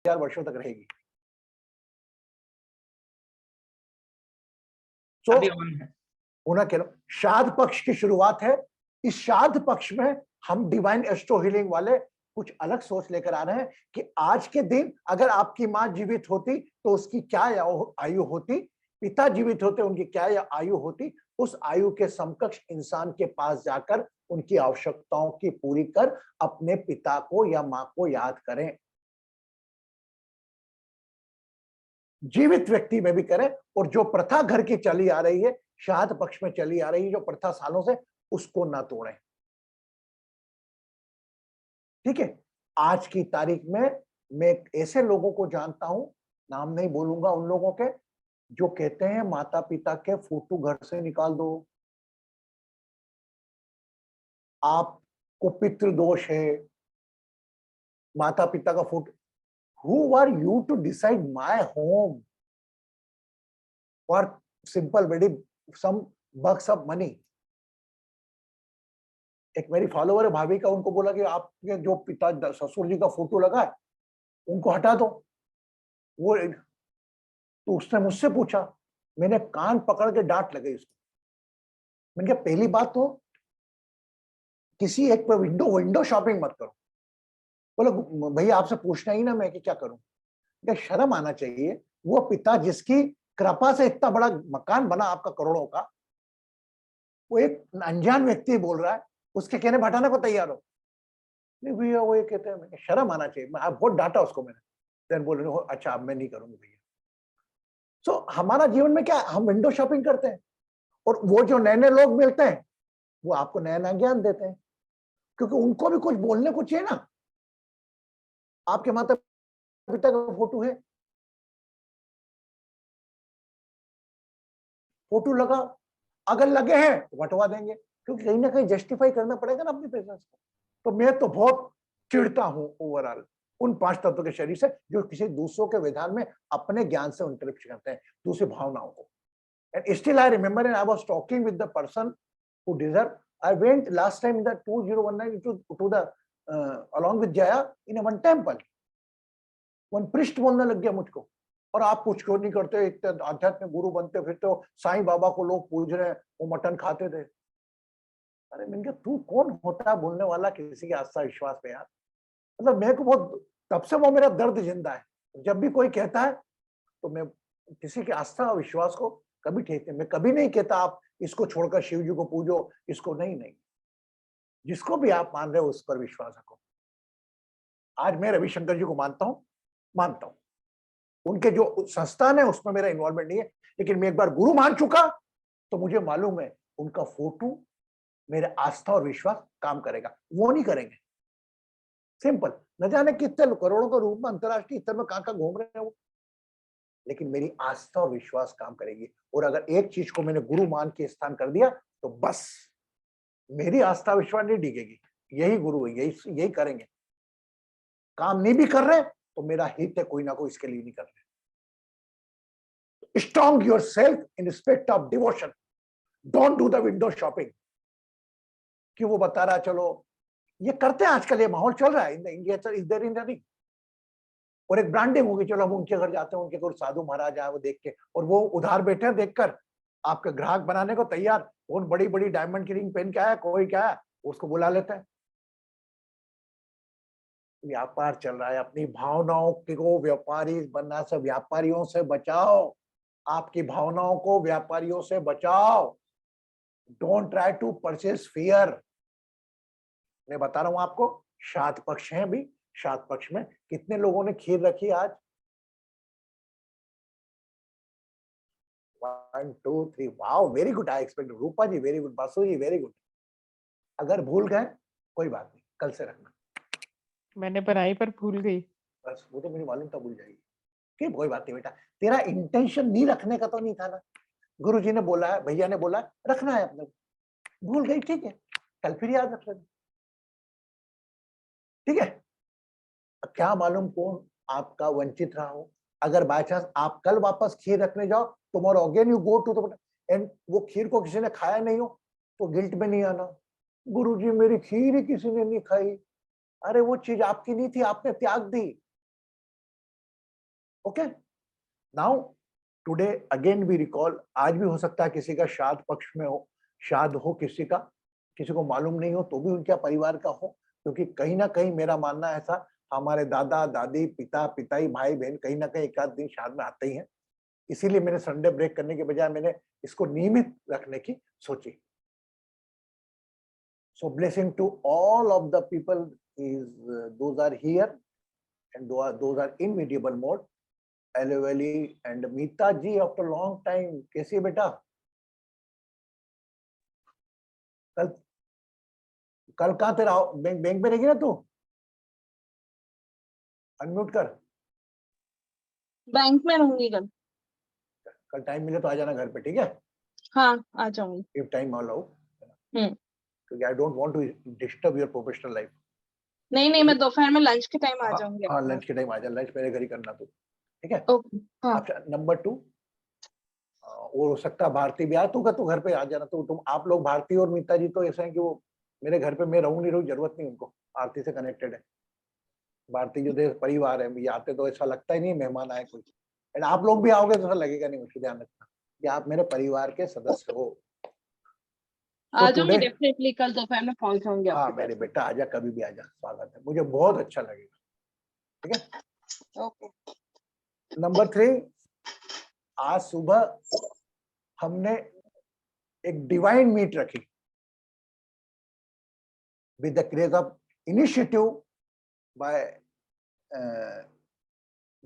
1000 वर्षों तक रहेगी। तो अभी ऑन है। होना क्या, श्राद्ध पक्ष की शुरुआत है। इस श्राद्ध पक्ष में हम डिवाइन एस्ट्रो हीलिंग वाले कुछ अलग सोच लेकर आ रहे हैं कि आज के दिन अगर आपकी मां जीवित होती तो उसकी क्या आयु होती, पिता जीवित होते उनकी क्या आयु होती, उस आयु के समकक्ष इंसान के पास जाकर उनकी आवश्यकताओं की पूरी कर अपने पिता को या मां को याद करें। जीवित व्यक्ति में भी करें, और जो प्रथा घर की चली आ रही है, श्राद्ध पक्ष में चली आ रही है जो प्रथा सालों से, उसको ना तोड़ें। ठीक है। आज की तारीख में मैं ऐसे लोगों को जानता हूं, नाम नहीं बोलूंगा उन लोगों के, जो कहते हैं माता पिता के फोटो घर से निकाल दो, आपको पितृ दोष है, माता पिता का photo. Who are you to decide my home for simple wedding some bucks of money? एक मेरी फॉलोवर है भाभी का, उनको बोला कि आपके जो पिता ससुर जी का फोटो लगा है उनको हटा दो। वो तो उसने मुझसे पूछा, मैंने कान पकड़ के डांट लगे उसको। मैंने कहा पहली बात तो किसी एक पर विंडो विंडो शॉपिंग मत करो। बोलो भैया आपसे पूछना ही ना मैं कि क्या करूं। क्या शर्म आना चाहिए। वो पिता जिसकी कृपा से इतना बड़ा मकान बना आपका करोड़ों का, वो एक अनजान व्यक्ति बोल रहा है, उसके कहने पर हटाने को तैयार हो। नहीं भैया वो ये कहते हैं, शर्म आना चाहिए। मैं बहुत डांटा उसको मैंने। देन बोल रहे हो अच्छा अब मैं नहीं करूंगी भैया। सो हमारा जीवन में क्या, हम विंडो शॉपिंग करते हैं, और वो जो नए नए लोग मिलते हैं वो आपको नया नया ज्ञान देते हैं, क्योंकि उनको भी कुछ बोलने को चाहिए ना। आपके माता पिता का फोटो है, फोटो लगा, अगर लगे हैं तो हटवा देंगे, क्योंकि कहीं ना कहीं जस्टिफाई करना पड़ेगा ना अपनी प्रेजेंस को। तो मैं तो बहुत चिढ़ता हूं ओवरऑल उन 5 तत्वों के शरीर से जो किसी दूसरों के विधान में अपने ज्ञान से इंटरप्ट करते हैं दूसरी भावनाओं को। And still I remember and I was talking with the person who deserve. I went last time in the 2019 to the along with Jaya in a one temple. One पृष्ठ बोलने लग गया मुझको, और आप कुछ क्यों नहीं करते, इतने आध्यात्मिक गुरु बनते फिर तो साईं बाबा को लोग पूज रहे हैं, वो मटन खाते थे। अरे मैंने कहा तू कौन होता है बोलने वाला किसी के आस्था विश्वास पे यार। मतलब मेरे को बहुत, तब से वो मेरा दर्द जिंदा है। जब भी कोई कहता है तो मैं किसी के आस्था और विश्वास को कभी ठीक नहीं, मैं कभी नहीं कहता आप इसको छोड़कर शिव जी को पूजो, इसको नहीं नहीं। जिसको भी आप मान रहे हो उस पर विश्वास रखो। आज मैं रविशंकर जी को मानता हूं, उनके जो संस्थान है उसमें मेरा इन्वॉल्वमेंट नहीं है, लेकिन मैं एक बार गुरु मान चुका तो मुझे मालूम है उनका फोटो मेरे आस्था और विश्वास काम करेगा, वो नहीं करेंगे। सिंपल। न जाने कितने करोड़ों के रूप में अंतरराष्ट्रीय स्तर में कहां घूम रहे हैं वो, लेकिन मेरी आस्था और विश्वास काम करेगी। और अगर एक चीज को मैंने गुरु मान के स्थान कर दिया तो बस मेरी आस्था विश्वास नहीं डिगेगी। यही गुरु है, यही करेंगे। काम नहीं भी कर रहे तो मेरा हित है कोई ना कोई इसके लिए नहीं कर रहे। Strong your self in respect of devotion, don't do the window shopping. कि वो बता रहा चलो, ये करते हैं आजकल, ये माहौल चल रहा है India, is there in running. और एक ब्रांडिंग होगी, चलो हम उनके घर जाते हैं, उनके घर साधु महाराज आए वो देख के, और वो उधार बैठे हैं देखकर आपका ग्राहक बनाने को तैयार। बहुत बड़ी बड़ी डायमंड की रिंग पहन के आया, कोई क्या है उसको बुला लेते हैं। व्यापार चल रहा है, अपनी भावनाओं को व्यापारी बनना से, व्यापारियों से बचाओ। आपकी भावनाओं को व्यापारियों से बचाओ। Don't try to purchase fear. मैं बता रहा हूं आपको, श्राद्ध पक्ष है भी, श्राद्ध पक्ष में कितने लोगों ने खीर रखी आज? 1 2 3, wow very good. I expect, Rupa ji very good, Basu ji very good. अगर भूल गए कोई बात नहीं, कल से रखना। मैंने बनाई पर भूल गई। बस वो तो मुझे मालूम था भूल जाएगी। कि कोई बात नहीं बेटा, तेरा इंटेंशन नहीं रखने का तो नहीं था ना। गुरुजी ने बोला है, भैया ने बोला है, रखना है अपने। भूल गई ठीक है, कल फिर याद रख लेना। ठीक है। क्या मालूम कौन आपका वंचित रहा हो। अगर बाय चांस आप कल वापस खीर रखने जाओ, tomorrow again you go to the end वो खीर को किसी ने खाया नहीं हो तो गिल्ट में नहीं आना, गुरुजी मेरी खीर ही किसी ने नहीं खाई। अरे वो चीज आपकी नहीं थी, आपने त्याग दी। Okay, now today again we recall, आज भी हो सकता है किसी का श्राद्ध पक्ष में हो, श्राद्ध हो किसी का, किसी को मालूम नहीं हो तो भी उनके परिवार का हो, क्योंकि कहीं ना कहीं मेरा मानना ऐसा, हमारे दादा दादी पिता पिताई भाई बहन कहीं ना कहीं एक आध दिन श्राद्ध में आते ही हैं। इसीलिए मैंने संडे ब्रेक करने के बजाय मैंने इसको नियमित रखने की सोची। So blessing to all of the people is those are here and those are in medieval mode. Eleveli and Meeta ji after long time, कैसी है बेटा? कल कल कहाँ तेरा बैंक में रहेगी ना तू? अनम्यूट कर। बैंक में रहूंगी कल। कल टाइम मिले तो आ जाना घर पे, ठीक है? हाँ आ जाऊंगी। If time allow. क्योंकि I don't want to disturb your professional life. नहीं मैं दोपहर में लंच के टाइम आ जाऊंगी। हाँ लंच के टाइम आ जा, लंच मेरे घर ही करना तू, ठीक है? ओके हाँ। अच्छा नंबर 2, और हो सकता है भारती भी आ, तू घर पे आ जाना। तो तुम आप लोग भारती और मीता जी तो ऐसा है कि वो मेरे घर पे मैं रहूं नहीं रहूं जरूरत नहीं, उनको आरती से कनेक्टेड है। भारती जो देश परिवार है, ये आते तो ऐसा लगता ही नहीं मेहमान आए कोई, एंड आप लोग भी आओगे तो ऐसा लगेगा नहीं, मुझे ध्यान रखना कि आप मेरे परिवार के सदस्य हो। आ जाऊंगी डेफिनेटली, कल दोपहर में पहुंच जाऊंगी। हाँ मेरे बेटा आजा, कभी भी आजा, स्वागत है, मुझे बहुत अच्छा लगेगा, ठीक है? ओके। नंबर 3, आज सुबह हमने एक डिवाइन मीट रखी with the craze of initiative by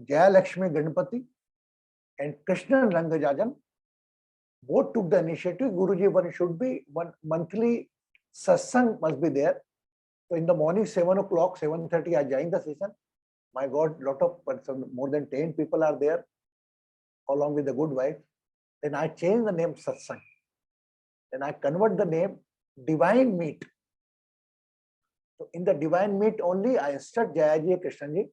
Jayalakshmi Ganpati and Krishnan Rangajajan. Both took the initiative. Guruji, one should be one monthly satsang must be there. So in the morning 7 o'clock, 7:30, I joined the session. My God, lot of person, more than 10 people are there, along with the good wife. Then I changed the name satsang. Then I convert the name divine meet. So in the divine meet only, I instruct Jayaji Krishnanji,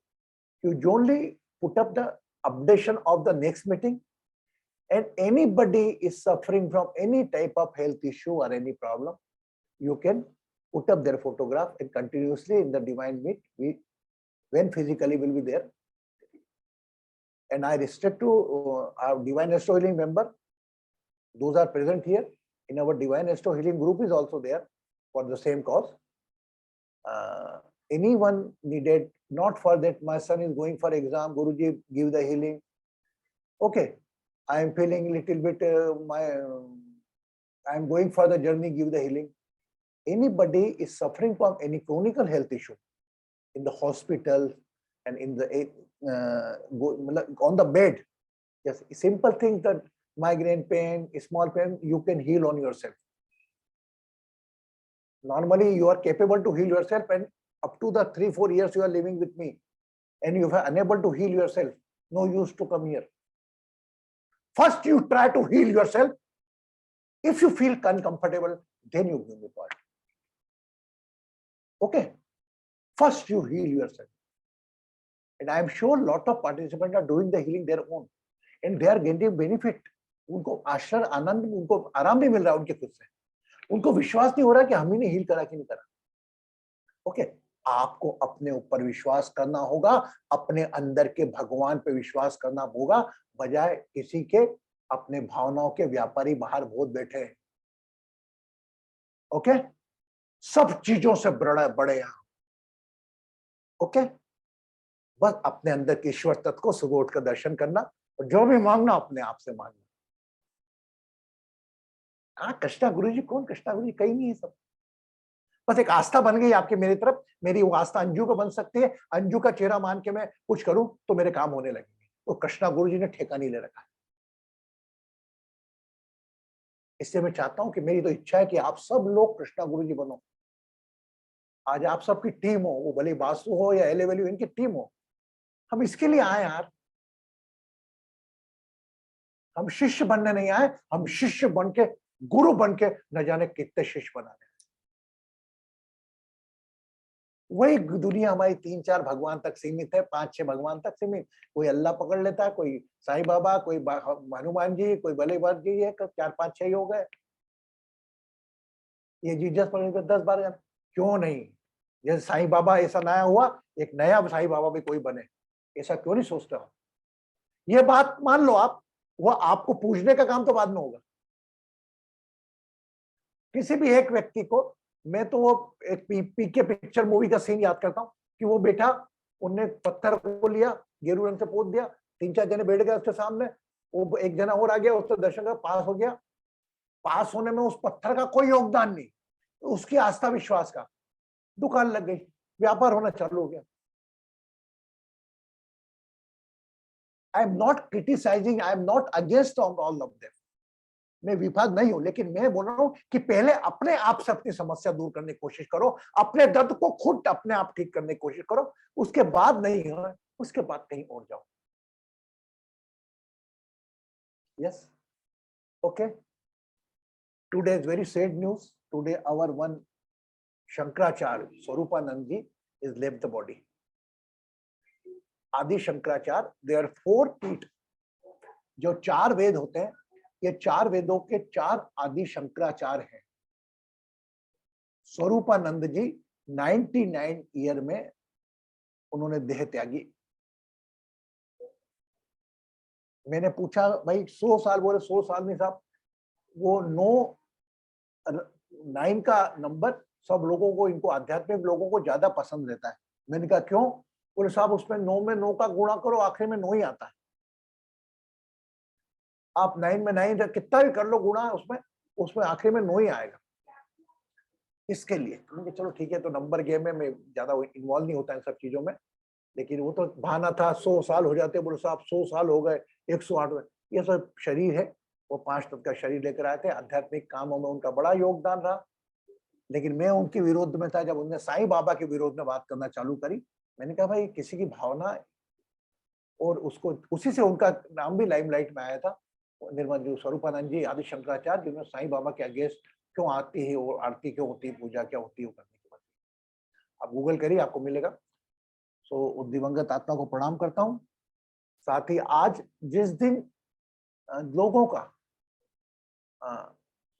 you only put up the updation of the next meeting, and anybody is suffering from any type of health issue or any problem, you can put up their photograph and continuously in the divine meet, when physically will be there. And I restrict to our divine astro healing member, those are present here in our divine astro healing group is also there for the same cause. Anyone needed, not for that my son is going for exam, Guruji give the healing. Okay, I am feeling little bit I am going for the journey, give the healing. Anybody is suffering from any chronic health issue in the hospital and in the on the bed, yes, simple things that migraine pain, small pain, you can heal on yourself. Normally you are capable to heal yourself, and up to the 3-4 years you are living with me and you are unable to heal yourself, no use to come here. First you try to heal yourself. If you feel uncomfortable, then you give me part. Okay, first you heal yourself. And I am sure a lot of participants are doing the healing their own and they are getting benefit. उनको आश्चर्य आनंद, उनको आराम भी मिल रहा है उनके खुद से, उनको विश्वास नहीं हो रहा कि हम ही ने हील करा कि नहीं करा। ओके, आपको अपने ऊपर विश्वास करना होगा, अपने अंदर के भगवान पे विश्वास करना होगा, बजाय किसी के अपने भावनाओं के व्यापारी बाहर बहुत बैठे हैं। ओके, सब चीजों से बड़े यहां। ओके, बस अपने अंदर के ईश्वर तत्व को सुबह उठकर दर्शन करना और जो भी मांगना अपने आप से मांगना। कहा कृष्णा गुरुजी, कौन कृष्णा गुरुजी? कहीं नहीं है, सब बस एक आस्था बन गई आपकी मेरी तरफ। मेरी वो आस्था अंजू को बन सकती है, अंजू का चेहरा मान के मैं कुछ करूं तो मेरे काम होने लगेंगे। तो कृष्णा गुरुजी ने ठेका नहीं ले रखा है। इससे मैं चाहता हूं कि मेरी तो इच्छा है कि आप सब लोग कृष्णा गुरुजी बनो। आज आप सबकी टीम हो, वो भले बासु हो या एलेवेल्यू, इनकी टीम हो। हम इसके लिए आए यार, हम शिष्य बनने नहीं आए, हम शिष्य बन के, गुरु बन के न जाने कितने शिष्य बना रहे। वही दुनिया हमारी 3-4 भगवान तक सीमित है, 5-6 भगवान तक सीमित। कोई अल्लाह पकड़ लेता है, कोई साईं बाबा, कोई हनुमान जी, कोई बलेबाज जी, है 4-5-6 हो गए। ये जीसस पकड़ के 10-12 जन क्यों नहीं? जैसे साईं बाबा ऐसा नया हुआ, एक नया साईं बाबा भी कोई बने, ऐसा क्यों नहीं सोचते हो? ये बात मान लो आप, वो आपको पूछने का काम तो बाद में होगा। किसी भी एक व्यक्ति को, मैं तो वो एक पीके पिक्चर मूवी का सीन याद करता हूं कि वो बेटा, उनने पत्थर को लिया, गेरू रंग से पोत दिया, 3-4 जने बैठ गए उसके सामने, वो एक जना और आ गया, उससे दर्शन का पास हो गया। पास होने में उस पत्थर का कोई योगदान नहीं, उसकी आस्था विश्वास का। दुकान लग गई, व्यापार होना चालू हो गया। I am not criticising, I am not against all of them, मैं विवाद नहीं हूं, लेकिन मैं बोल रहा हूं कि पहले अपने आप से अपनी समस्या दूर करने की कोशिश करो, अपने दर्द को खुद अपने आप ठीक करने की कोशिश करो, उसके बाद नहीं है, उसके बाद कहीं और जाओ। Yes, okay. Today is very sad news. Today our one Shankaracharya Swaroopanand ji is left the body. Adi Shankaracharya, they are 4 पीठ, जो 4 वेद होते हैं, ये 4 वेदों के 4 आदि शंकराचार्य हैं। स्वरूपानंद जी 99 ईयर में उन्होंने देह त्यागी। मैंने पूछा भाई 100 साल, बोले 100 साल नहीं साहब, वो 9 का नंबर सब लोगों को, इनको आध्यात्मिक लोगों को ज्यादा पसंद रहता है। मैंने कहा क्यों? बोले साहब उसमें 9 में 9 का गुणा करो, आखिर में 9 ही आता है। आप 9 में 9 कितना भी कर लो गुणा, उसमें आखिर में 9 ही आएगा। इसके लिए मैंने चलो ठीक है, तो नंबर गेम में मैं ज्यादा इन्वॉल्व नहीं होता इन सब चीजों में, लेकिन वो तो बहाना था। 100 साल हो जाते, बोले साहब 100 साल हो गए, 108 में। ये सब शरीर है, वो 5 तत्व का शरीर लेकर आए थे। आध्यात्मिक कामों में उनका बड़ा योगदान रहा, लेकिन मैं उनके विरोध में था। जब उन्होंने साईं बाबा के विरोध में बात करना चालू करी, मैंने कहा भाई किसी की भावना, और उसको उसी से उनका नाम भी लाइमलाइट में आया था, निर्मल जी, स्वरूपानंद जी, आदि शंकराचार्य, जिन्होंने साईं बाबा के अगेंस्ट क्यों आती है और आरती क्यों होती है, पूजा क्या होती है, वो करने के बाद आप गूगल करिए, आपको मिलेगा। सो उस दिवंगत आत्मा को प्रणाम करता हूँ। साथ ही आज जिस दिन लोगों का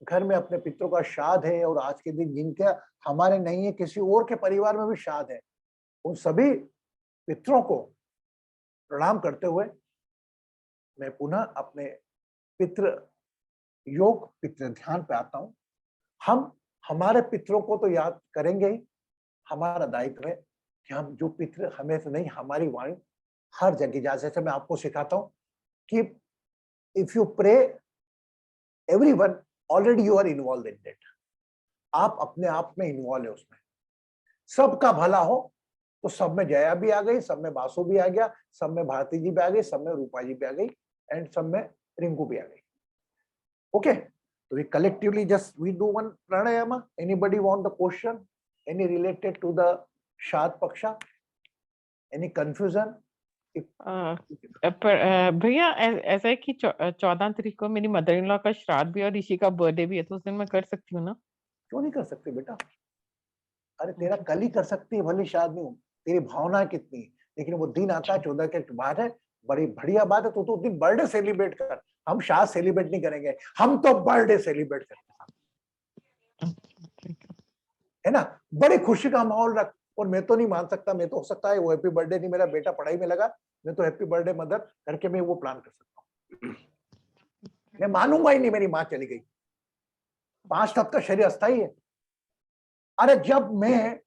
घर में अपने पितरों का श्राद्ध है, और आज के दिन जिनके हमारे नहीं है, किसी और के परिवार में भी श्राद्ध है, उन सभी पितरों को प्रणाम करते हुए मैं पुनः अपने पितृ योग, पितृ ध्यान पे आता हूं। हम हमारे पितरों को तो याद करेंगे ही, हमारा दायित्व है कि हम जो पितृ हमें से नहीं, हमारी वाणी हर जगह, जैसे मैं आपको सिखाता हूं कि if you pray everyone, already you are involve in that. आप अपने आप में इन्वॉल्व है उसमें। सबका भला हो तो सब में जया भी आ गई, सब में बासु भी आ गया, सब में भारती जी भी आ गई, सब में रूपा जी भी आ गई, एंड सब में रिंकू भी आ गई। ओके, तो we collectively just we do one pranayama. Anybody want the question? Any related to the Shad Paksha? Any confusion? पर भैया ऐसा है कि 14 तारीख को मेरी मदर इन लॉ का श्राद्ध भी और ऋषि का बर्थडे भी है, तो उस दिन मैं कर सकती हूँ ना? क्यों नहीं कर सकते बेटा? अरे तेरा कल ही कर सकती है, भले शाद नहीं हो, तेरी भावना कितनी, लेकिन वो दिन आता है 14 के बाद है, बड़ी बढ़िया बात है। तो दिन बर्थडे सेलिब्रेट कर, हम शाद सेलिब्रेट नहीं करेंगे, हम तो बर्थडे सेलिब्रेट करते हैं, है ना? बड़ी खुशी का माहौल रख। और मैं तो नहीं मान सकता, मैं तो हो सकता है वो हैप्पी बर्थडे नहीं, मेरा बेटा पढ़ाई में लगा, मैं तो हैप्पी बर्थडे मदर करके मैं वो प्लान कर सकता हूँ। मैं मानूंगा ही नहीं मेरी माँ चली गई। 5 तत्व का शरीर अस्थाई है। अरे जब मैं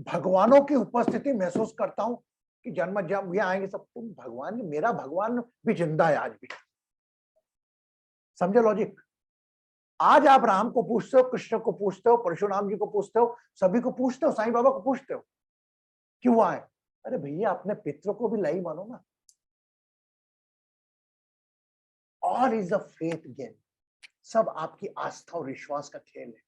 भगवानों की उपस्थिति महसूस करता हूं कि जन्म जब ये आएंगे सब, तुम भगवान, मेरा भगवान भी जिंदा है आज भी। समझे लॉजिक? आज आप राम को पूछते हो, कृष्ण को पूछते हो, परशुराम जी को पूछते हो, सभी को पूछते हो, साईं बाबा को पूछते हो क्यों आए? अरे भैया अपने पितरों को भी लाई मानो ना। All is a faith game. सब आपकी आस्था और विश्वास का खेल है,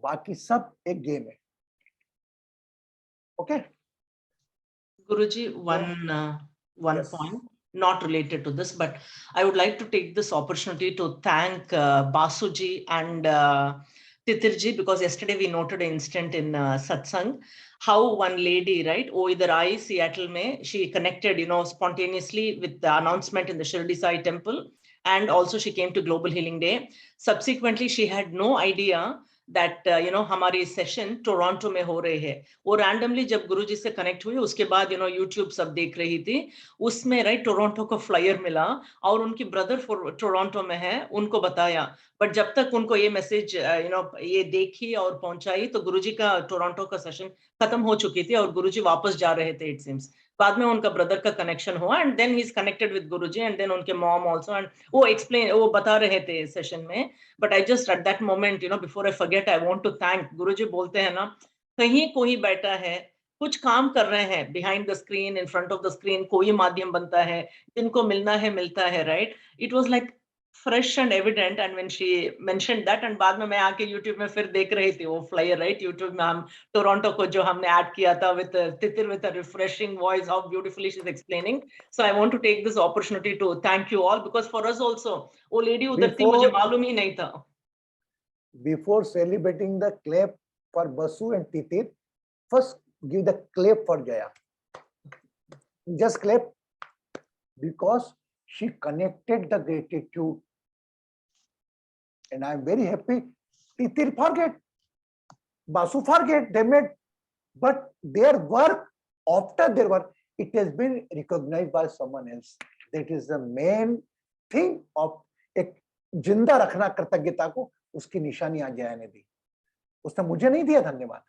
बाकी सब एक गेम है। Okay Guruji, one Yes. point not related to this, but I would like to take this opportunity to thank Basuji and Titirji, because yesterday we noted an incident in Satsang, how one lady, right, Oidarai, Seattle mein, she connected, spontaneously with the announcement in the Shirdi Sai temple, and also she came to Global Healing Day. Subsequently, she had no idea that हमारी session Toronto में हो रही है। वो randomly जब गुरुजी से connect हुई उसके बाद यूट्यूब सब देख रही थी, उसमें राइट टोरंटो का फ्लायर मिला और उनकी ब्रदर टोरंटो में है, उनको बताया। बट जब तक उनको ये मैसेज ये देखी और पहुंचाई तो गुरुजी का टोरंटो का सेशन खत्म हो चुकी थी और गुरुजी वापस जा रहे थे इट सीम्स। बाद में उनका ब्रदर का कनेक्शन हुआ and then he is connected with Guruji and then उनके मॉम आल्सो, एंड वो बता रहे थे सेशन में। But I just at that moment before I forget, I want to thank Guruji. बोलते हैं ना, कहीं कोई बैठा है, कुछ काम कर रहे हैं behind the screen, in front of the screen, कोई माध्यम बनता है, जिनको मिलना है मिलता है, right. It was like fresh and evident, and when she mentioned that, and बाद में मैं आके YouTube में फिर देख रही थी वो flyer, right? YouTube में हम टोरंटो को जो हमने ऐड किया था with Titir with a refreshing voice, how beautifully she's explaining. So I want to take this opportunity to thank you all, because for us also वो lady उधर थी, मुझे मालूम ही नहीं था। Before celebrating the clap for Basu and Titir, first give the clap for Jaya. Just clap, because she connected the gratitude. And I'm very happy. Titir forget, Basu forget, they made, but their work, after their work, it has been recognized by someone else. That is the main thing of एक जिंदा रखना कृतज्ञता को, उसकी निशानी आज जया ने दी। उसने मुझे नहीं दिया धन्यवाद,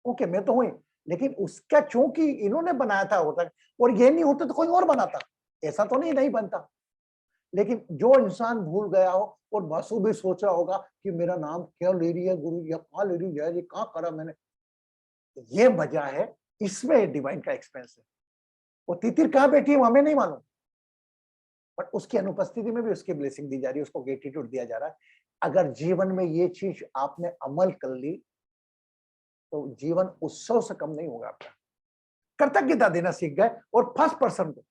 ओके मैं तो हुई, लेकिन उसका चूंकि इन्होंने बनाया था होता, और ये नहीं होता तो कोई और बनाता, ऐसा तो नहीं बनता। लेकिन जो इंसान भूल गया हो, और बासु भी सोच रहा होगा कि मेरा नाम क्या ले रही है गुरु जी, कहाँ ले रही है जया जी, कहाँ करा मैंने, ये वजह है, इसमें डिवाइन का एक्सपेंस है। वो तितिर कहाँ बैठी है हमें नहीं मालूम, बट उसकी अनुपस्थिति में भी उसकी ब्लेसिंग दी जा रही है, उसको ग्रेटिट्यूड दिया जा रहा है। अगर जीवन में ये चीज आपने अमल कर ली तो जीवन उत्सव से कम नहीं होगा आपका। कृतज्ञता देना सीख गए, और फर्स्ट पर्सन को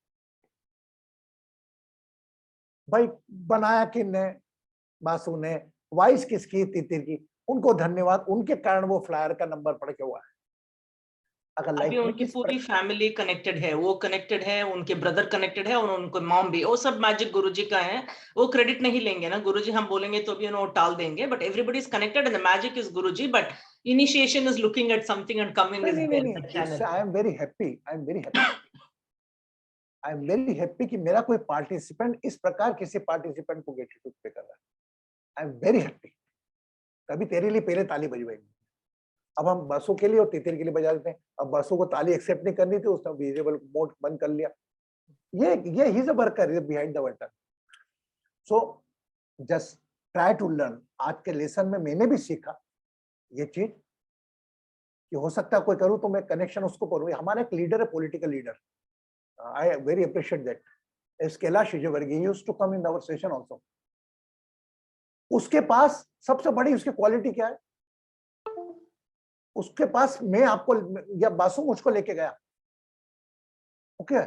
भाई बनाया किसने, बासु ने, वॉइस किसकी, तितिर की, उनको धन्यवाद, उनके कारण वो फ्लायर का नंबर पड़ के हुआ है। अगर लाइफ में उनकी पूरी फैमिली कनेक्टेड है, वो कनेक्टेड है, उनके ब्रदर कनेक्टेड है, और उनको मॉम भी, वो सब मैजिक गुरुजी का है। वो क्रेडिट नहीं लेंगे ना गुरुजी, हम बोलेंगे तो भी टाल देंगे, but everybody is connected and the magic is Guruji, but initiation is looking at something and coming is there. I am very happy, I am very happy कि मेरा कोई पार्टिसिपेंट इस प्रकार किसी पार्टिसिपेंट को ग्रेटिट्यूड पे कर रहा है। आई एम वेरी हैप्पी। तभी तेरे लिए पहले ताली बजवाई, अब हम बासु के लिए और तितिर के लिए बजा देते हैं। अब बासु को ताली एक्सेप्ट नहीं करनी थी, उसने विजिबल मोड बंद कर लिया। ये he is a worker behind the button. So just try to learn. आज के लेसन में मैंने भी सीखा ये चीज कि हो सकता है कोई करूं तो मैं कनेक्शन उसको करूं। हमारा एक लीडर है, political leader, I very appreciate that, as Kailash Vijayvargiya, he used to come in our session also. उसके पास सबसे बड़ी उसकी क्वालिटी क्या है, उसके पास मैं आपको या बासु मुझको लेके गया, ओके,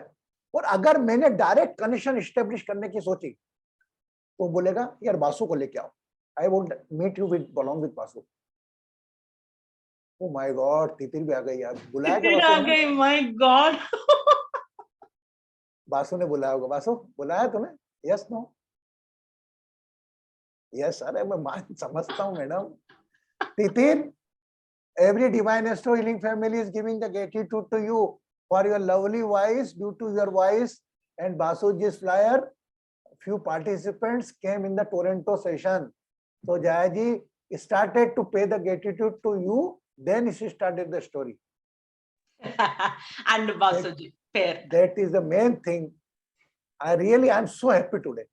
और अगर मैंने डायरेक्ट कनेक्शन एस्टेब्लिश करने की सोची तो बोलेगा यार बासु को लेके आओ, I would meet you with along with Basu. Oh my god, Titir भी आ गई यार, बुलाया क्या बासु? आ गई, माय गॉड। बासु ने बुलाया होगा। बासु बुलाया तूने? Yes no? यस। अरे मैं समझता हूँ मैडम। तितिर, every divine astro healing family is giving the gratitude to you for your lovely voice. Due to your voice and Basuji's flyer, few participants came in the Toronto session. So Jayaji started to pay the gratitude to you, then she started the story. And Basuji, fair. That is the main thing. I'm so happy today.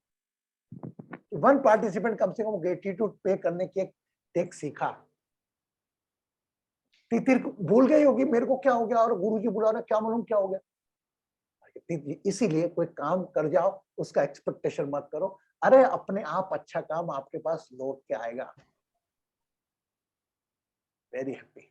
One participant कम से कम gratitude pay करने की एक take सीखा। तितिर भूल गई होगी मेरे को क्या हो गया, और गुरुजी बुला रहे, क्या मालूम क्या हो गया। इसीलिए कोई काम कर जाओ, उसका एक्सपेक्टेशन मत करो। अरे अपने आप अच्छा काम आपके पास लौट के आएगा। Very happy.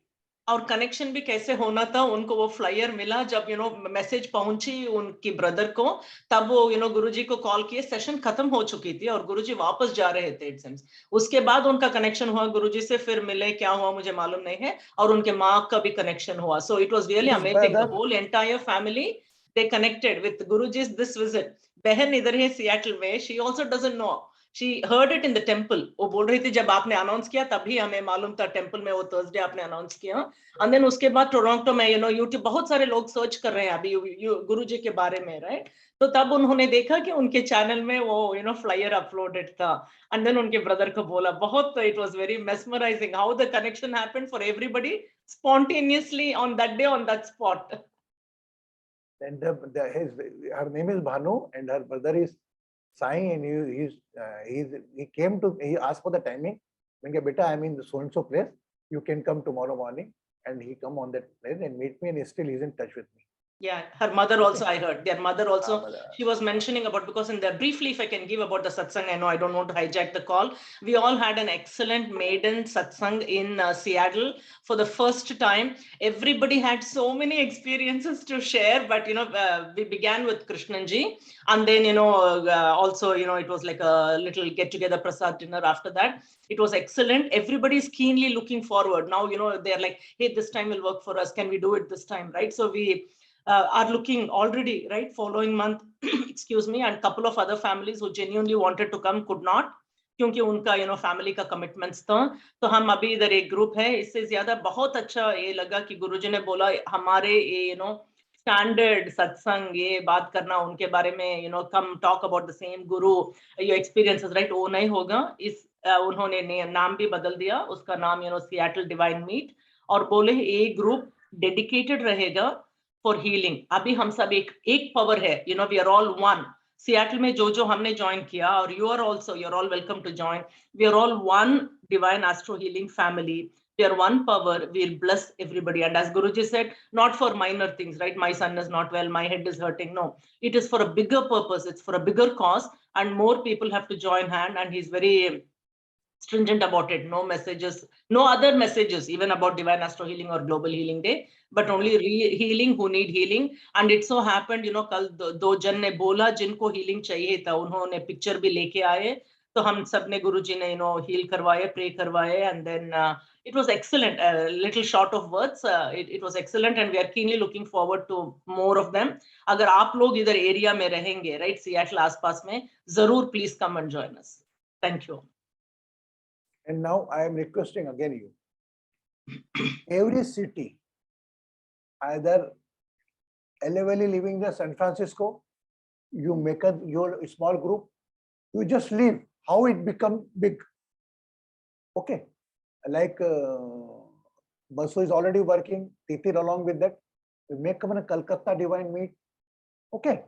और कनेक्शन भी कैसे होना था, उनको वो फ्लायर मिला जब मैसेज पहुंची उनकी ब्रदर को, तब वो गुरुजी को कॉल किए, सेशन खत्म हो चुकी थी और गुरुजी वापस जा रहे थे इट सेम्स। उसके बाद उनका कनेक्शन हुआ गुरुजी से, फिर मिले, क्या हुआ मुझे मालूम नहीं है, और उनके माँ का भी कनेक्शन हुआ। So it was really amazing, the whole entire family they connected with Guruji's this visit. बहन इधर है सिएटल में, she also doesn't know she heard it in the temple. वो बोल रही थी जब आपने अनाउंस किया तभी हमें मालूम था टेंपल में वो थर्सडे आपने अनाउंस किया. And then उसके बाद टोरंटो में YouTube बहुत सारे लोग सर्च कर रहे हैं अभी गुरुजी के बारे में, राइट? तो तब उन्होंने देखा कि उनके चैनल में वो फ्लायर अपलोडेड था. And then उनके ब्रदर को बोला. बहुत, it was very mesmerizing how the connection happened for everybody spontaneously on that day, on that spot. And her name is Bhanu and her brother is Sai, and he came to, he asked for the timing. मैंने कहा बेटा I'm in so and so place, you can come tomorrow morning, and he come on that place and meet me, and still he's in touch with me. Yeah, her mother also, I heard. Their mother also, mother. she was mentioning about, because in the briefly, if I can give about the satsang, I know I don't want to hijack the call. We all had an excellent maiden satsang in Seattle for the first time. Everybody had so many experiences to share, but we began with Krishnanji, and then also it was like a little get together prasad dinner after that. It was excellent. Everybody is keenly looking forward. Now they're like, hey, this time will work for us. Can we do it this time, right? So we are looking already, right, following month, excuse me, and couple of other families who genuinely wanted to come could not, क्योंकि उनका family का commitments था. तो हम अभी इधर एक group है. इससे ज्यादा बहुत अच्छा ये लगा कि गुरुजी ने बोला हमारे ये standard satsang, ये बात करना उनके बारे में come talk about the same guru, your experiences, right, वो नहीं होगा. इस उन्होंने नाम भी बदल दिया, उसका नाम Seattle Divine Meet, और बोले ये group dedicated रहेगा for healing. अभी हम सब एक power है, we are all one. Seattle में जो हमने join किया, और you're all welcome to join. We are all one divine astro healing family. We are one power. We'll bless everybody. And as Guruji said, not for minor things, right? My son is not well, my head is hurting. No, it is for a bigger purpose. It's for a bigger cause, and more people have to join hand. And he's very stringent about it. No messages, no other messages, even about Divine Astro Healing or Global Healing Day, but only healing who need healing. And it so happened, कल दो जन ने बोला जिनको healing चाहिए था, उन्होंने picture भी लेके आए. तो हम सब ने गुरुजी ने heal करवाए, pray करवाए, and then it was excellent. Little short of words, it was excellent, and we are keenly looking forward to more of them. अगर आप लोग इधर area में रहेंगे, right, Seattle आसपास में, जरूर please come and join us. Thank you. And now I am requesting again you, every city, either elevely living in San Francisco, you make your small group, you just leave. How it become big? Okay, like Basu is already working, Titir along with that. We make a Kolkata Divine Meet. Okay,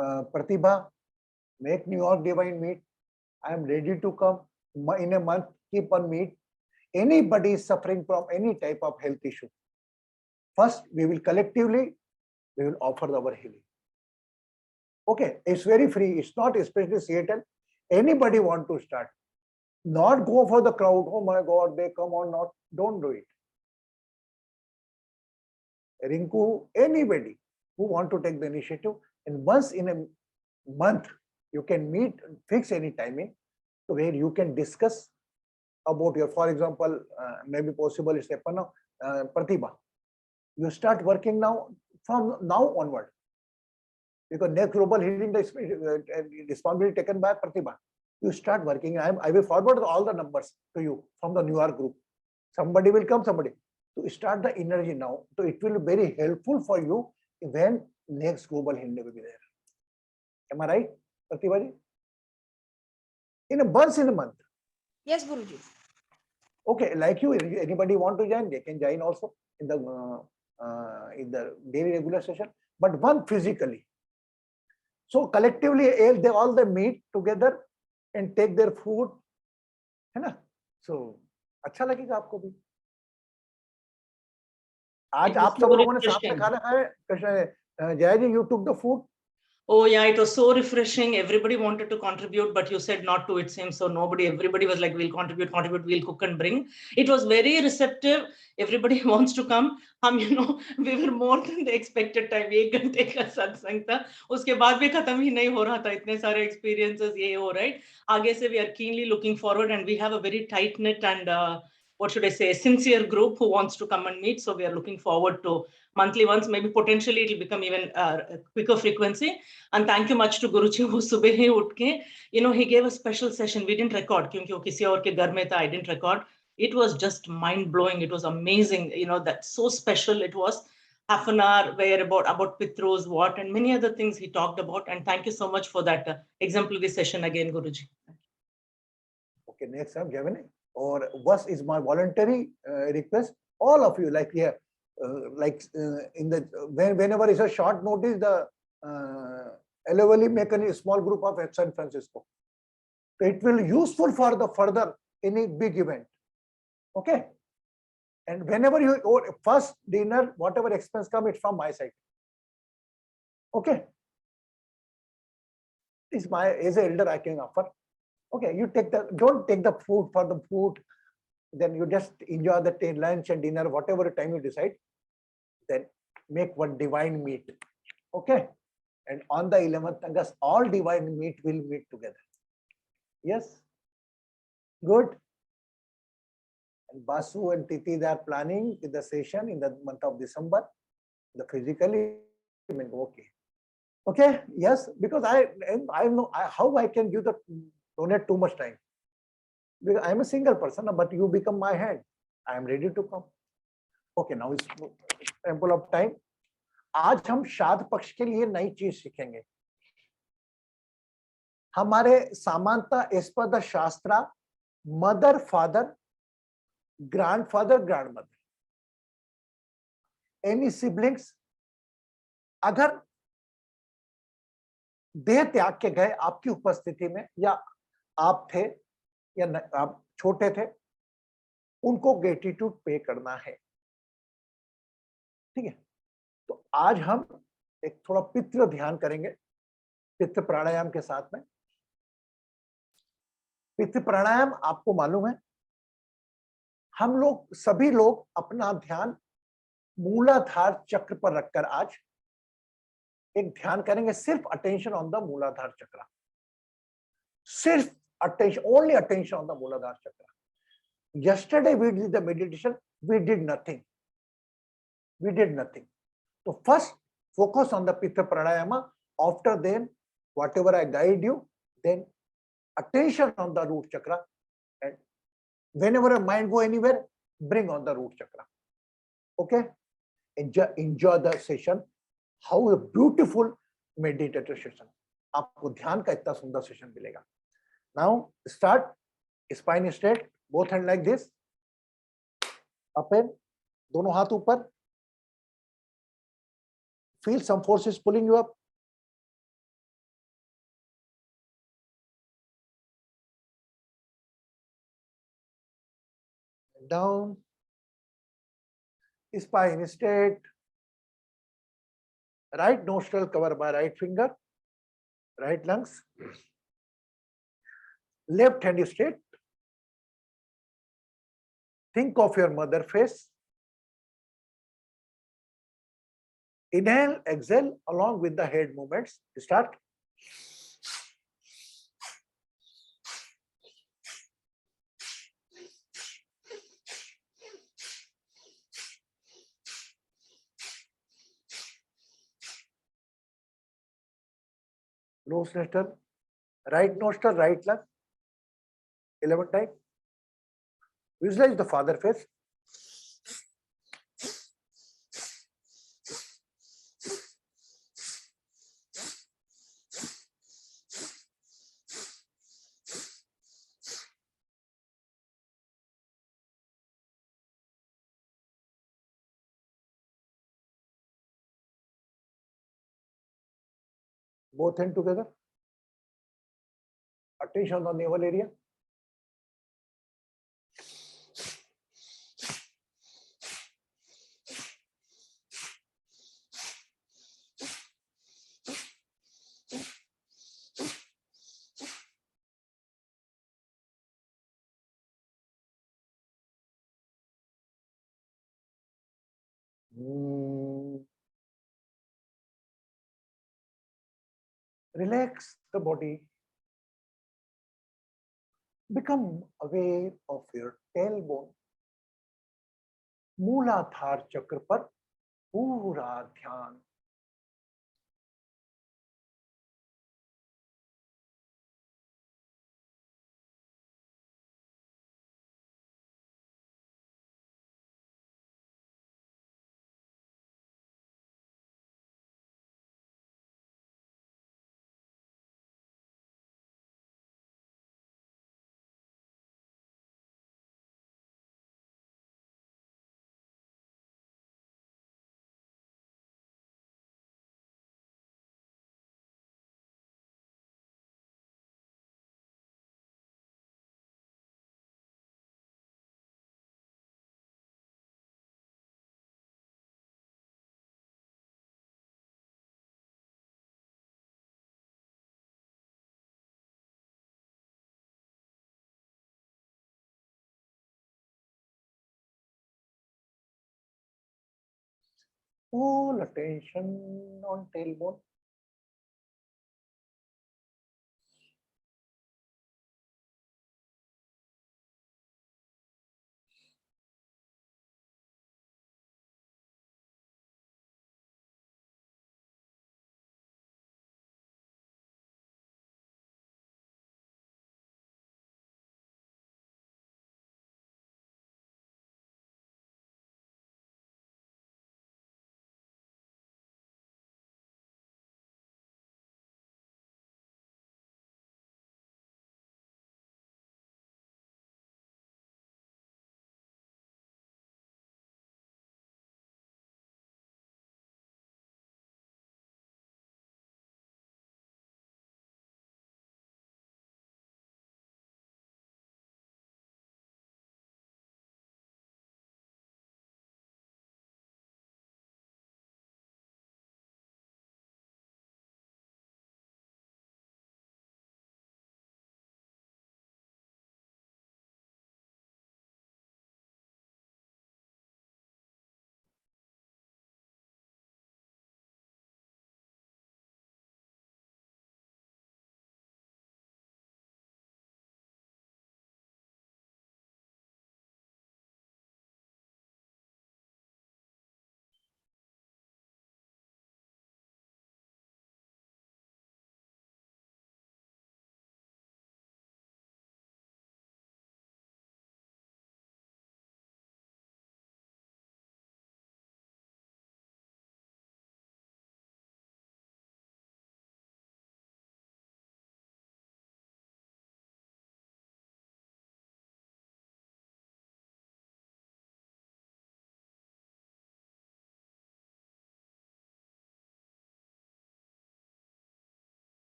Pratibha, make New York Divine Meet. I am ready to come. In a month, keep on meet. Anybody is suffering from any type of health issue, first we will collectively offer our healing. Okay, it's very free. It's not especially Seattle. Anybody want to start, not go for the crowd. Oh my God, they come or not. Don't do it. Rinku, anybody who want to take the initiative, and once in a month you can meet, fix any timing, so where you can discuss about your, for example, maybe possible is Pratibha. You start working now, from now onward, because next global healing responsibility taken by Pratibha. You start working. I will forward all the numbers to you from the New York group. Somebody will come, somebody. To start the energy now, so it will be very helpful for you when next global healing will be there. Am I right, Pratibha ji? Once in a month. Yes, Guruji. Okay, like you, anybody want to join, they can join also in the daily regular session, but one physically. So collectively, they all meet together and take their food, है ना? So अच्छा लगेगा आपको भी. आज आप सब लोगों ने साथ में खाना खाया, जय जी, you took the food. Oh yeah, it was so refreshing. Everybody wanted to contribute, but you said not to, it seems. So everybody was like, we'll contribute, we'll cook and bring. It was very receptive. Everybody wants to come. We were more than the expected time. 1 घंटे का सत्संग था. उसके बाद भी खत्म ही नहीं हो रहा था. इतने सारे experiences ये हो, right? आगे से we are keenly looking forward, and we have a very tight knit and what should I say, sincere group who wants to come and meet. So we are looking forward to monthly once, maybe potentially it will become even quicker frequency. And thank you much to Guruji who subah hi utke, he gave a special session. We didn't record kyunki wo kisi aur ke ghar mein tha. I didn't record. It was just mind blowing. It was amazing. That's so special. It was half an hour where about Pitros, what, and many other things he talked about. And thank you so much for that exemplary session again, Guruji. Okay, next time, Javani. Or what is my voluntary request? All of you, like here, in the whenever is a short notice, the LOLE make a small group of at San Francisco. It will useful for the further any big event. Okay, and whenever you first dinner, whatever expense come, it's from my side. Okay, is my as an elder I can offer. Okay, you don't take the food for the food, then you just enjoy the lunch and dinner, whatever time you decide. Then make one divine meet. Okay, and on the 11th August, all divine meet will meet together. Yes, good. And Basu and Titi, they are planning the session in the month of December. The physically, okay. Okay, yes, because I know how I can donate too much time. Because I am a single person, but you become my hand. I am ready to come. Okay, now it's ample of time. आज हम श्राद्ध पक्ष के लिए नई चीज सीखेंगे. हमारे सामान्यता एज पर द शास्त्रा mother father grandfather grandmother any siblings अगर देह त्याग के गए आपकी उपस्थिति में, या आप थे या आप छोटे थे, उनको ग्रेटिट्यूड पे करना है. ठीक है, तो आज हम एक थोड़ा पितृ ध्यान करेंगे पितृ प्राणायाम के साथ में. पितृ प्राणायाम आपको मालूम है, हम लोग सभी लोग अपना ध्यान मूलाधार चक्र पर रखकर आज एक ध्यान करेंगे. सिर्फ अटेंशन ऑन द मूलाधार चक्र, सिर्फ attention, only attention on the Mooladhara chakra. Yesterday we did the meditation, we did nothing. So first focus on the Pitta Pranayama. After then, whatever I guide you, then attention on the root chakra. And whenever your mind go anywhere, bring on the root chakra. Okay? Enjoy the session. How a beautiful meditative session. आपको ध्यान का इतना सुंदर session मिलेगा. Now start. Spine straight, both hands like this. Up and दोनों हाथ ऊपर. Feel some forces pulling you up. Down. Spine straight. Right nostril covered by right finger. Right lungs. Left hand is straight. Think of your mother face. Inhale, exhale along with the head movements. Start. Nose nostril, right nostril, right lung. 11 times. Visualize the father face. Both hands together. Attention on the navel area. Relax the body. Become aware of your tailbone. मूलाधार चक्र पर पूरा ध्यान full attention on tailbone.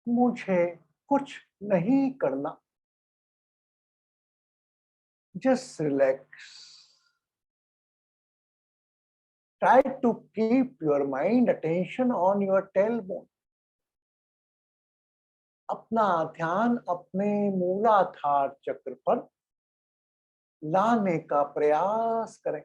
मुझे कुछ नहीं करना, just relax. Try to keep your mind attention on your tailbone. अपना ध्यान अपने मूलाधार चक्र पर लाने का प्रयास करें।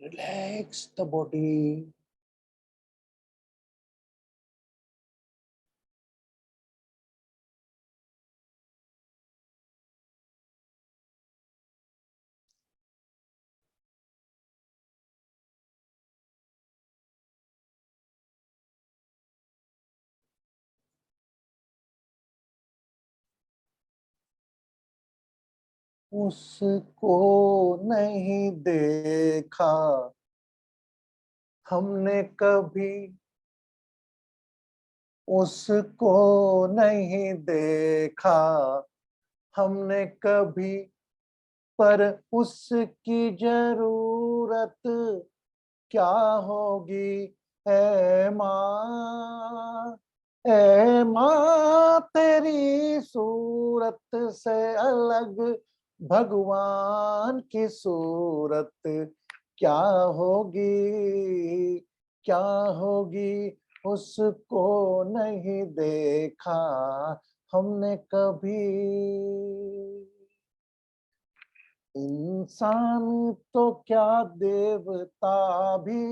Relax the body. उसको नहीं देखा हमने कभी, उसको नहीं देखा हमने कभी, पर उसकी जरूरत क्या होगी ऐ माँ, ऐ माँ तेरी सूरत से अलग भगवान की सूरत क्या होगी, क्या होगी, उसको नहीं देखा हमने कभी। इंसान तो क्या देवता भी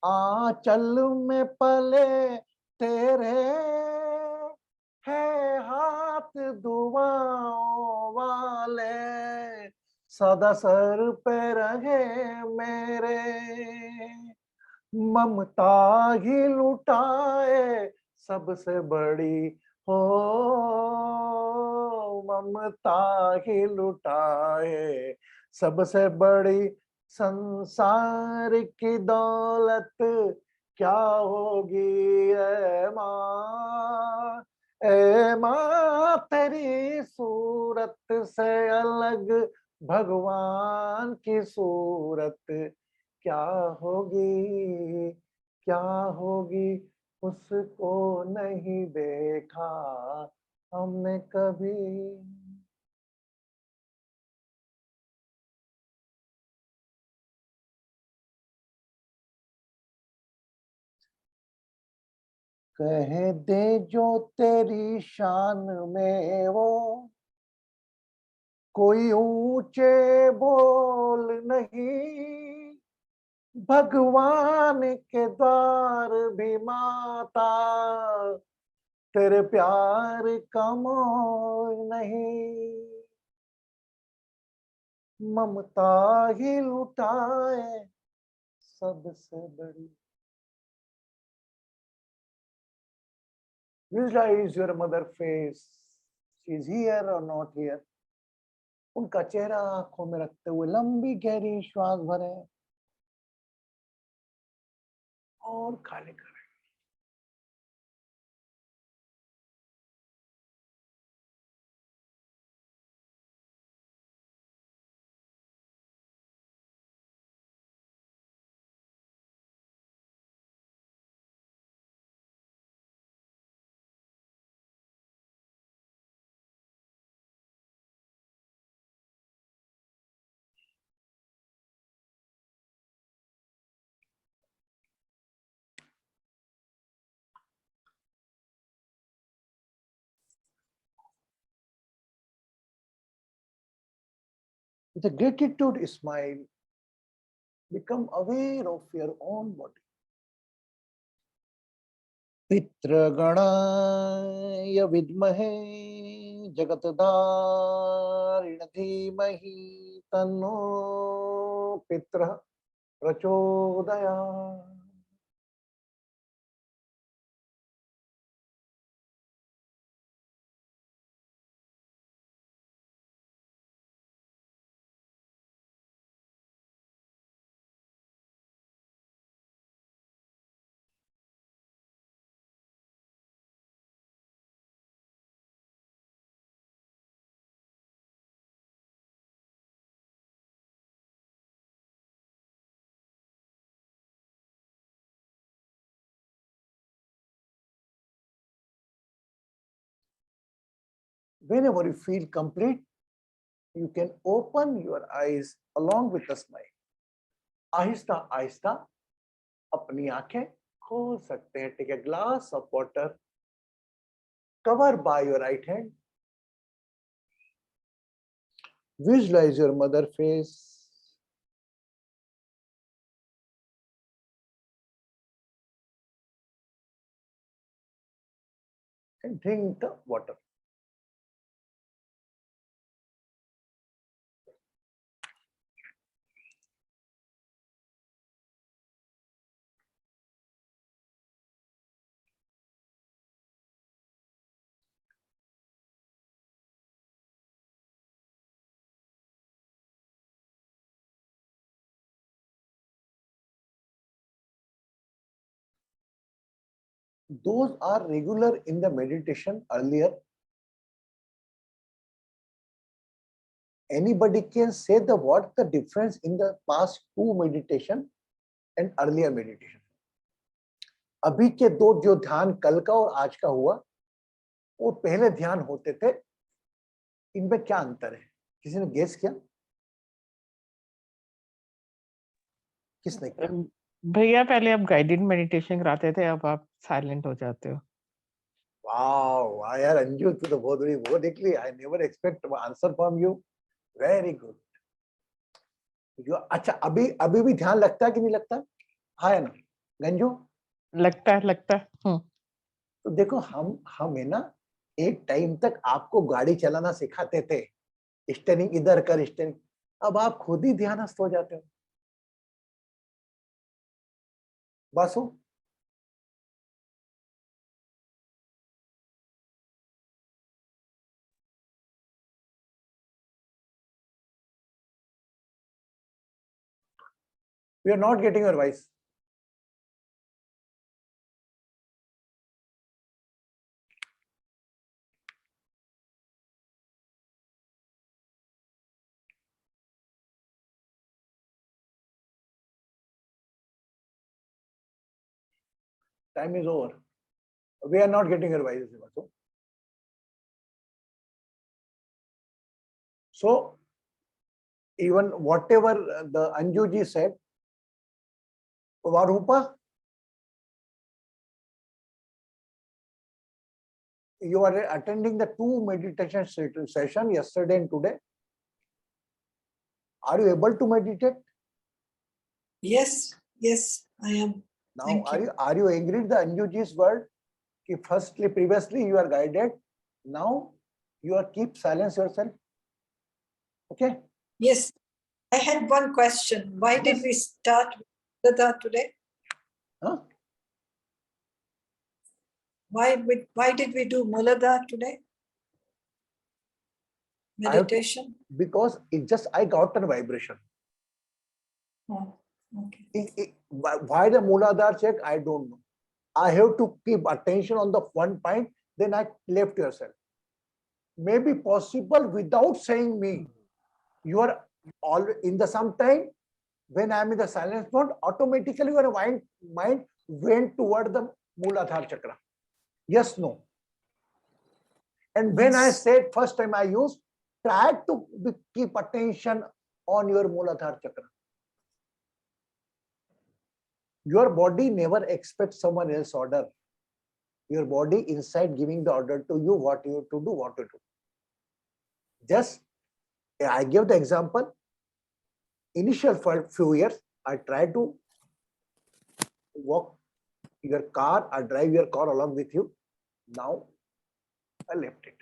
आंचल में पले तेरे, है हाथ दुआओं वाले सदा सर पे रहे मेरे, ममता ही लुटाए सबसे बड़ी हो, ममता ही लुटाए सबसे बड़ी, संसार की दौलत क्या होगी ऐ माँ, ऐ माँ तेरी सूरत से अलग भगवान की सूरत क्या होगी, क्या होगी, उसको नहीं देखा हमने कभी। कह दे जो तेरी शान में वो कोई ऊंचे बोल नहीं, भगवान के द्वार भी माता तेरे प्यार का मोल नहीं, ममता ही लुटाए सबसे बड़ी। Visualize your mother face. She is here or not here. उनका चेहरा आंखों में रखते हुए लंबी गहरी श्वास भरें और खाली करें। With a gratitude smile, become aware of your own body. पितृगणाय विद्महे जगतधारिण धीमहि तन्नो पितरः प्रचोदयात्। Whenever you feel complete, you can open your eyes along with a smile. Aahista Aahista अपनी आंखें खोल सकते हैं. Take a glass of water, cover by your right hand. Visualize your mother face. and drink the water. Those are regular in the meditation earlier. Anybody can say what the difference in the past two meditation and earlier meditation. अभी के दो जो ध्यान कल का और आज का हुआ, वो पहले ध्यान होते थे, इनमें क्या अंतर है? किसी ने गेस किया? किसने किया? भैया पहले आप गाइडेड मेडिटेशन कराते थे, अब आप साइलेंट हो जाते हो। Wow, यार अंजू तू तो बहुत बड़ी वो निकली. I never expect answer from you. Very good. अच्छा अभी भी ध्यान लगता है कि नहीं लगता? हाँ है ना गंजू? लगता है। तो देखो हम है ना, एक टाइम तक आपको गाड़ी चलाना सिखाते थे, स्टीयरिंग इधर कर स्टीयरिंग, अब आप खुद ही ध्यानस्थ हो जाते हो. Basu we are not getting your voice. Time is over. We are not getting your voice. So even whatever the Anjuji said, Varupa, you are attending the two meditation session yesterday and today. Are you able to meditate? Yes, I am. Now, Thank you. are you agree with the Anjuji's word? Ki firstly, previously you are guided. Now you are keep silence yourself. Okay. Yes, I had one question. Why did we start with that today? Huh? Why did we do Muladhara today? Meditation? Because it just I got a vibration. Oh, okay. Why the Mooladhara check? I don't know. I have to keep attention on the one point, then I left yourself. Maybe possible without saying me. You are all in the sometime when I am in the silence mode, automatically your mind went toward the Mooladhara chakra. Yes, no. And when I said first time I used, try to keep attention on your Mooladhara chakra. Your body never expects someone else's order. Your body inside giving the order to you, what you have to do, what to do. Just, I give the example. Initial for few years, I tried to walk your car or drive your car along with you. Now, I left it.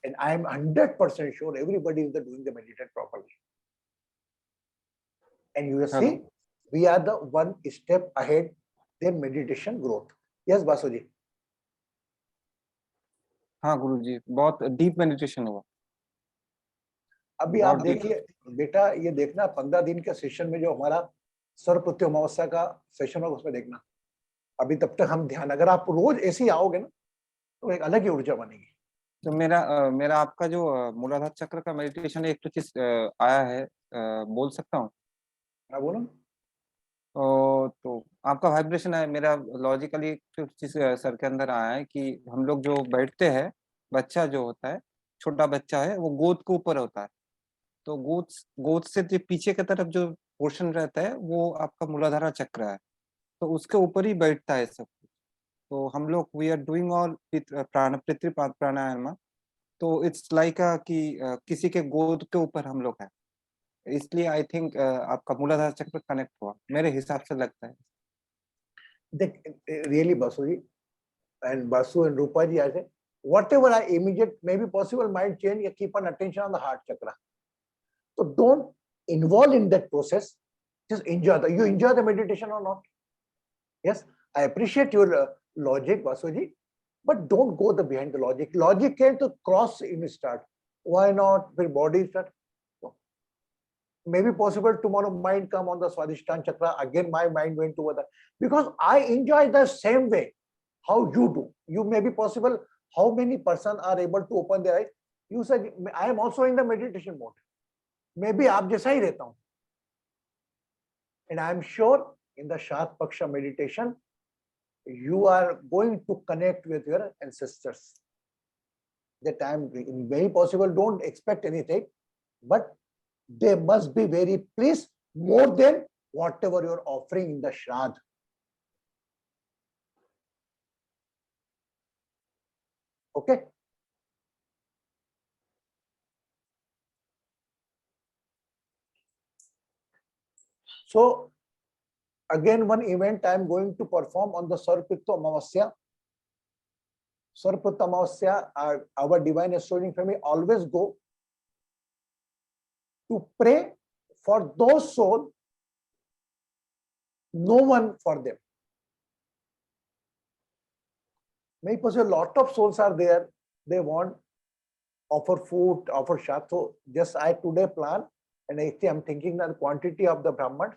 And I am 100% sure everybody is doing the meditation properly. And you will see, we are the one step ahead than meditation growth. Yes, Basuji. हाँ गुरुजी, बहुत deep meditation हुआ. अभी आप देखिए बेटा, ये देखना 15 दिन के सेशन में जो हमारा सर्वप्रत्यय अमावस्या का सेशन होगा उसमें देखना. अभी तब तक हम ध्यान, अगर आप रोज ऐसे ही आओगे ना तो एक अलग ही ऊर्जा बनेगी. तो मेरा आपका जो मूलाधार चक्र का मेडिटेशन एक तो चीज आया है, बोल सकता हूँ? हाँ बोलो. तो आपका वाइब्रेशन है, मेरा लॉजिकली एक चीज सर के अंदर आया है कि हम लोग जो बैठते हैं, बच्चा जो होता है, छोटा बच्चा है, वो गोद के ऊपर होता है. तो गोद से जो पीछे की तरफ जो पोर्शन रहता है वो आपका मूलाधार चक्र है, तो उसके ऊपर ही बैठता है सब. तो हम लोग वी आर डूइंग ऑल पृथ्वी प्राणायाम. तो इट्स लाइक कि किसी के गोद के ऊपर हम लोग हैं, इसलिए आई थिंक आपका मूलाधार चक्र कनेक्ट हुआ, मेरे हिसाब से लगता है. देख really बसुजी, and Basu and Rupaji, I say, whatever I immediate, maybe possible mind change, you keep an attention on the heart chakra. So don't involve in that process. Just enjoy you enjoy the meditation or not? Yes, I appreciate your logic, Basuji, but don't go behind the logic. Logic came to cross in start. Why not? Your body start. No. Maybe possible tomorrow mind come on the Swadhisthana chakra. Again, my mind went over that. Because I enjoy the same way how you do. You may be possible. How many person are able to open their eyes? You said, I am also in the meditation mode. Maybe आप जैसा ही रहता हूँ. And I am sure in the Shat Paksha meditation, you are going to connect with your ancestors. That time, very possible, don't expect anything, but they must be very pleased more than whatever you're offering in the Shraddh. Okay? So, again, one event I am going to perform on the Sarpitto Amavasya. Sarpitto Amavasya, our divine astrology family always go to pray for those souls, no one for them. Maybe a lot of souls are there, they want offer food, offer shat. So just I today plan, and actually I'm thinking that the quantity of the Brahman,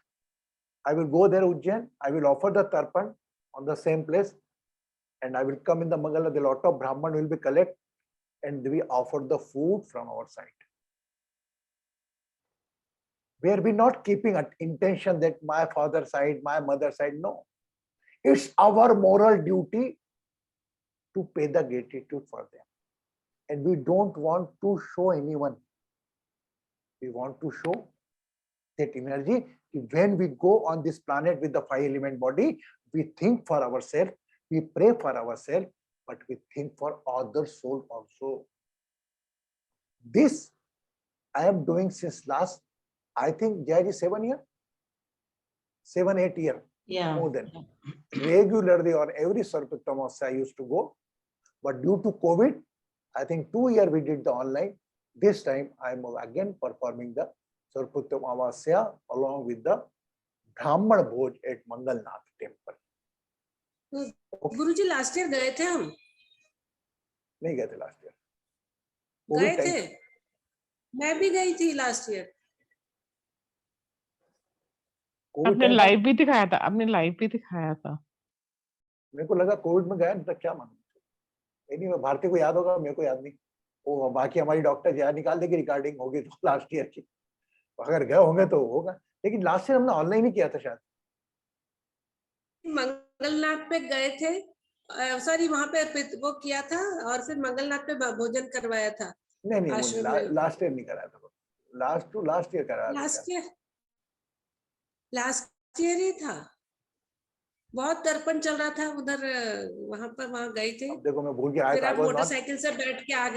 I will go there Ujjain, I will offer the Tarpan on the same place, and I will come in the Mangala, the lot of Brahman will be collected, and we offer the food from our side. Where we not keeping an intention that my father's side, my mother's side, no. It's our moral duty to pay the gratitude for them. And we don't want to show anyone. We want to show that energy. When we go on this planet with the 5-element body, we think for ourselves, we pray for ourselves, but we think for other souls also. This I am doing since last, I think, Jayaji, 7 years? 7-8 years. Yeah. More than. Regularly on every Sarpitto Amavasya I used to go. But due to COVID, I think 2 years we did the online. This time I am again performing the Sarpitto Amavasya along with the Brahman Bhoj at Mangalnath temple. Guruji last year गए थे हम? नहीं गए थे last year. गए थे? मैं भी गई थी लास्ट ईयर. आपने लाइव भी दिखाया था, आपने लाइव भी दिखाया था. मेरे को लगा कोविड में गया तो क्या मालूम. एनीवे भारती को याद होगा, मेरे को याद नहीं. वो बाकी हमारी डॉक्टर याद निकाल देगी, रिकॉर्डिंग होगी तो लास्ट ईयर की. अगर गए होंगे तो होगा, लेकिन लास्ट ईयर हमने ऑनलाइन ही किया था शायद. मंगलनाथ पे गए थे, सॉरी वहां पे वो किया था और फिर मंगलनाथ पे भोजन करवाया था. नहीं लास्ट ईयर नहीं कराया था. लास्ट ईयर कराया था. लास्ट ईयर ही था. बहुत दर्पण चल रहा था उधर, वहां गए थे. देखो मैं भूल गया. फिर आप मोटरसाइकिल से बैठ के आ